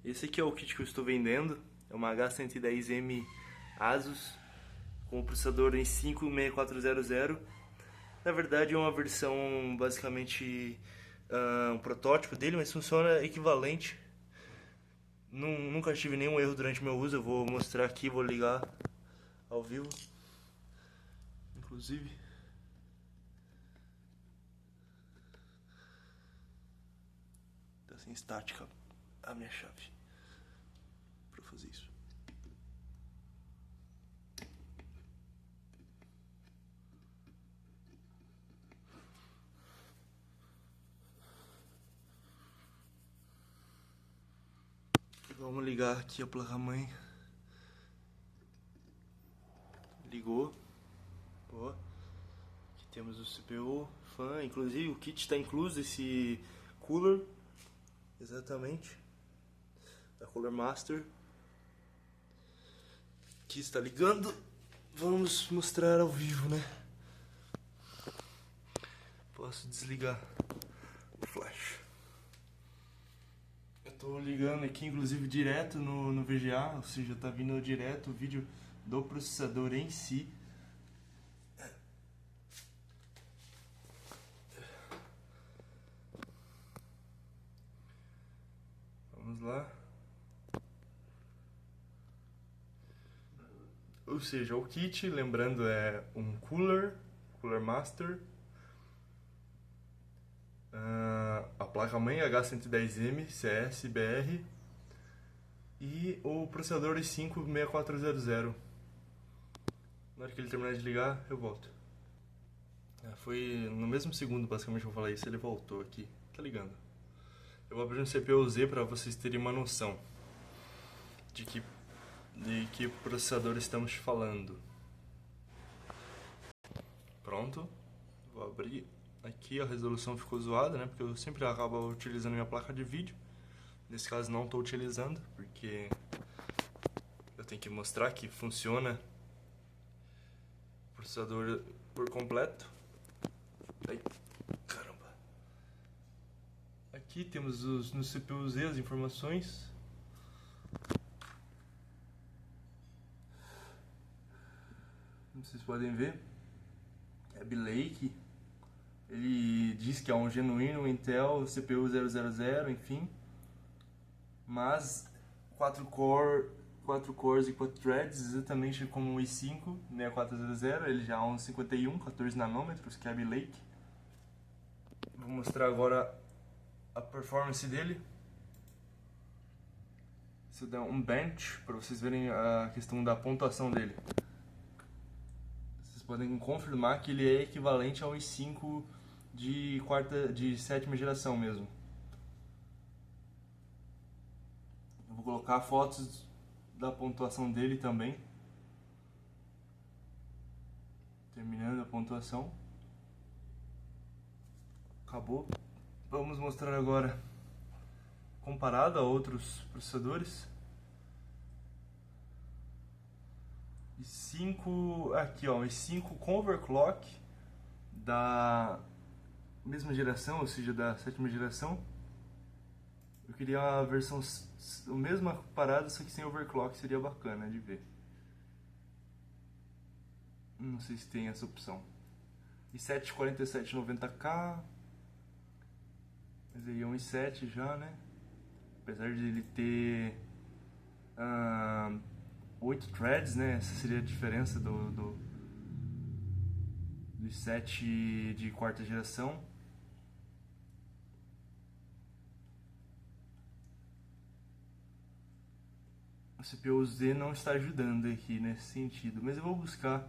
Esse aqui é o kit que eu estou vendendo, é uma H110M Asus com o processador em 56400. Na verdade é uma versão basicamente um protótipo dele, mas funciona equivalente. Nunca tive nenhum erro durante meu uso, eu vou mostrar aqui, vou ligar ao vivo. Inclusive tá sem estática a minha chave para fazer isso. Vamos ligar aqui a placa-mãe. Ligou. Ó. Aqui temos o CPU, fan, inclusive o kit está incluso esse cooler. Exatamente. Da Cooler Master. Aqui está ligando. Vamos mostrar ao vivo, né? Posso desligar o flash. Eu tô ligando aqui, inclusive, direto no VGA, ou seja, tá vindo direto o vídeo do processador em si. Vamos lá. Ou seja, o kit, lembrando, é um Cooler Master. A placa-mãe H110M CS-BR e o processador i5-6400. Na hora que ele terminar de ligar, eu volto. Foi no mesmo segundo, basicamente, que eu falei isso, ele voltou aqui. Tá ligando. Eu vou abrir um CPU-Z para vocês terem uma noção de que processador estamos falando. Pronto. Vou abrir. Aqui a resolução ficou zoada, né? Porque eu sempre acabo utilizando minha placa de vídeo. Nesse caso não estou utilizando, porque eu tenho que mostrar que funciona o processador por completo. Ai, caramba. Aqui temos no CPU-Z as informações. Como vocês podem ver, Kaby Lake. Ele diz que é um genuíno Intel CPU 000, enfim. Mas 4 cores e 4 threads, exatamente como o i5 6400, ele já é um 51, 14 nanômetros, Kaby Lake. Vou mostrar agora a performance dele. Isso dá um bench para vocês verem a questão da pontuação dele. Vocês podem confirmar que ele é equivalente ao i5 de sétima geração mesmo. Eu vou colocar fotos da pontuação dele também. Terminando a pontuação. Acabou. Vamos mostrar agora comparado a outros processadores. i5, aqui ó, i5 com overclock da mesma geração, ou seja, da sétima geração. Eu queria uma versão, a mesma parada, só que sem overclock, seria bacana de ver. Não sei se tem essa opção. i7 4790K, mas aí é um i7 já, né? Apesar de ele ter 8 threads, né? Essa seria a diferença do i7 de quarta geração. O CPU-Z não está ajudando aqui nesse sentido, mas eu vou buscar.